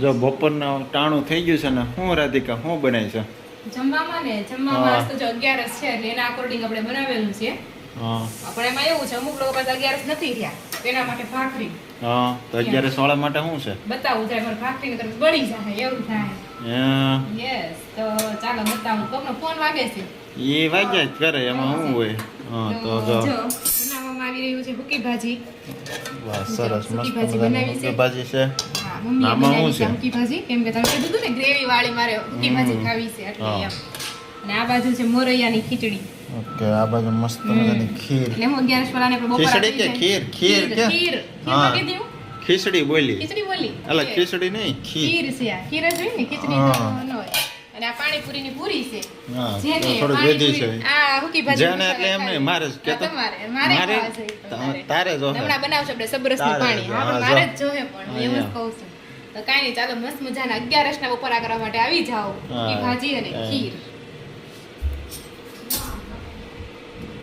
જો બપોરના ટાણું થઈ ગયું છે ને શું રાધિકા શું બનાવી છે જમવામાં આજ તો જો 11 છે એટલે એના અકોર્ડિંગ આપણે બનાવેલું છે. હા આપણે એમાં એવું છે અમુક લોકો પાસે 11 નથી રહ્યા તેના માટે ભાખરી. હા તો 11 સોળા માટે શું છે બતાવું જાય પણ ભાખરી ને તરત બળી જાય એવું થાય. યસ તો ચાલો બતાવું. કોકનો ફોન વાગે છે એ વાગ્યા જ કરે એમાં શું હોય. હા તો જો બનાવવામાં આવી રહ્યું છે હુકી ભાજી. વાહ સરસ મસ્ત ભાજી બનાવી છે. ભાજી છે. હા મમ્મી બનાવી છે હુકી ભાજી કેમ કે તમે કીધું ને ગ્રેવી વાળી મારે હુકી ભાજી ખાવી છે એટલે એમ. અને આ બાજુ છે મોરૈયાની ખીચડી. ઓકે આ બાજુ મસ્ત મજાની ખીર. એટલે હું 11 વાળાને બપોર ખીચડી કે ખીર ખીર કે ખીર હા કે દીવું ખીચડી બોલી ખીચડી બોલી અલા ખીચડી નહીં ખીર છે આ ખીર જ હોય ને ખીચડી તો ન હોય. અને આ પાણીપુરીની પૂરી છે. હા જેને થોડું વેધી છે આ હુકી ભાજી જેને એટલે એમ નહીં મારે જ કેતો મારે તારે જો હમણાં બનાવશું આપણે સબરસનું પાણી. હા પણ મારે જ જોહે પણ એવું જ કહું છું. તો કાઈ નહીં ચાલો મસ્ત મજાના 11 ના બપોરા કરવા માટે આવી જાઓ. એ ભાજી અને ખીર